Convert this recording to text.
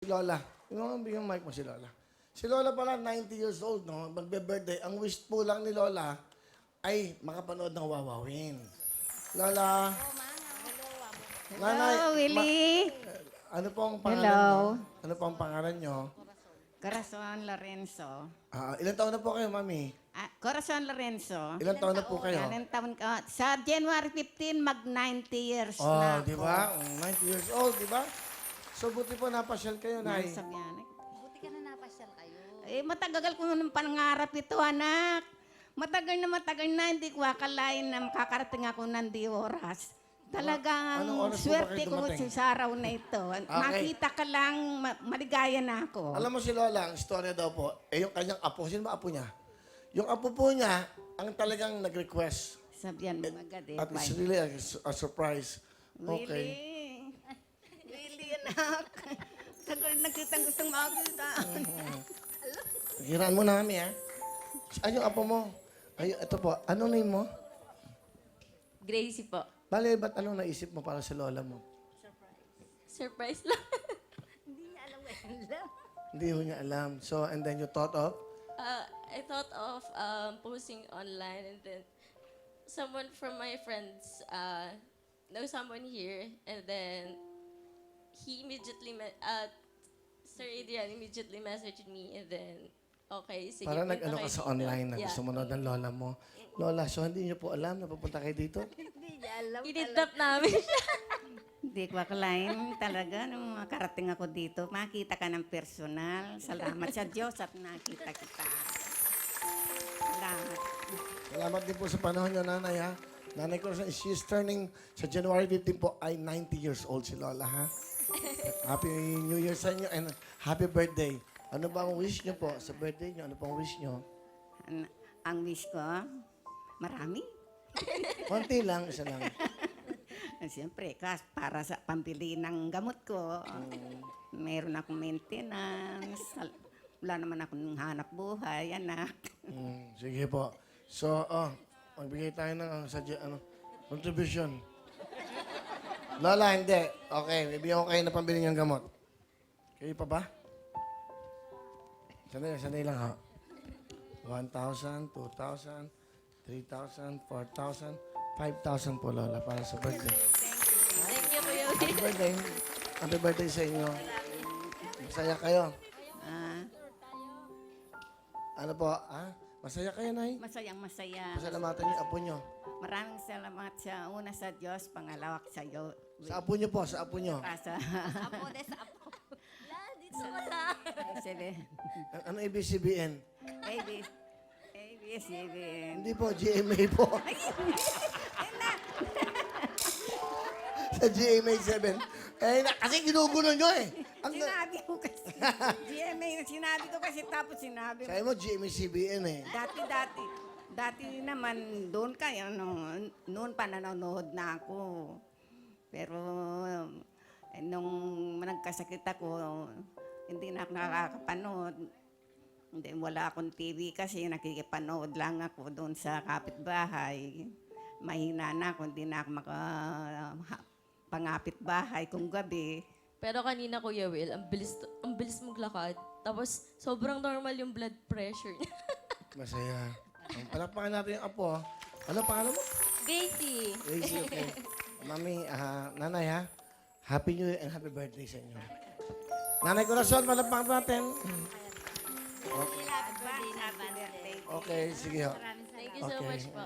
Lola. Yung mic mo si Lola. Si Lola pala, 90 years old, no? Magbe-birthday. Ang wish po lang ni Lola ay makapanood ng Wawawin. Lola. Nanay, Hello, Willie. ano po ang pangalan Hello. nyo? Ano po ang pangalan nyo? Corazon Lorenzo. Ilan taon na po kayo, mami? Corazon Lorenzo. Ilan taon na po kayo? Ilan taon ka? Sa January 15, mag-90 years Oh, na di ba? 90 years old, di ba? So, buti po napasyal kayo, Nay. Nasa biyanek. Buti ka na napasyal kayo. Eh, matagal ko nung pangarap ito, anak. Matagal na, hindi ko akalain na makakarating ako ng di oras. Talagang Anong oras po ba swerte kayo ko dumating? sa araw na ito. Makita ka lang, maligaya na ako. Alam mo si Lola, ang istorya daw po, yung kanyang apo, sino ba apo niya? Yung apo po niya, ang talagang nag-request. Sabihan mo agad eh. At it's bye. really a surprise. Okay. Willie. Willie, anak. Tagal na kitang gustong makakita. Hiraan mo na kami, ha? Saan yung apo mo? Ay, ito po. Ano name mo? Gracie po. Bale, ba't anong naisip mo para sa Lola mo? Surprise lang. Hindi niya alam eh. Hindi mo niya alam. So, and then you thought of? I thought of posting online and then someone from my friends know someone here and then he immediately, Sir Adrian immediately messaged me and then okay, sige. Para punta nag-ano ka kayo sa dito. online na Yeah. gusto mo ng Lola mo. Lola, so hindi niyo po alam na pupunta kayo dito? Hindi niya alam. Initap namin siya. Hindi ko akalain talaga nung makarating ako dito. Makita ka ng personal. Salamat sa Diyos at nakita kita. Salamat. Salamat din po sa panahon niyo, nanay, ha? Nanay ko, she's turning, sa January 15 po, ay 90 years old si Lola, ha? Happy New Year sa inyo and happy birthday. Ano ba ang wish niyo po sa birthday niyo? Ano pang wish niyo? Ang wish ko, marami. Konti lang, isa lang. Siyempre, para sa pambili ng gamot ko, meron akong maintenance. Wala naman akong hanap buhay, anak. Sige po. So, magbigay tayo ng contribution. Lola, hindi. Okay, bibigyan ko kayo na pambili ng gamot. Kayo pa ba? Sanay lang ha. 1,000, 2,000, 3,000, 4,000, 5,000 po, Lola, para sa birthday. Thank you, Kuya Will. Happy birthday. Happy birthday sa inyo. Masaya kayo. Ah, Ano po, Masaya kayo, Nay. masayang masaya. Pasalamatan niyo yung apo niyo. Maraming salamat sa una sa Diyos, pangalawa sa iyo. Sa apo niyo po, sa apo niyo. Sa Apo, des apo. Wala, dito wala. Ano ABCBN? ABCBN. Hindi po, GMA po. Sa GMA 7. Kasi ginugulo nyo eh. Sinabi ko kasi. GMA, sinabi ko kasi tapos sinabi mo. Sabi mo, GMA CBN eh. Dati naman doon kayo, noon pa nanonood na ako. Pero nung nagkasakit ako, hindi na ako nakakapanood. Hindi, wala akong TV kasi nakikipanood lang ako doon sa kapitbahay. Mahina na ako, hindi na ako pangapit bahay kung gabi. Pero kanina, Kuya Will, ang bilis maglakad. Tapos, sobrang normal yung blood pressure niya. Masaya. Palakpakan natin yung apo. Ano pangalan mo? Gracie. Crazy, okay. Mami, nanay ha. Happy New Year and happy birthday sa inyo. Nanay Corazon, palakpakan natin. Happy birthday naman. Okay, sige ho. Thank you so Okay. much po.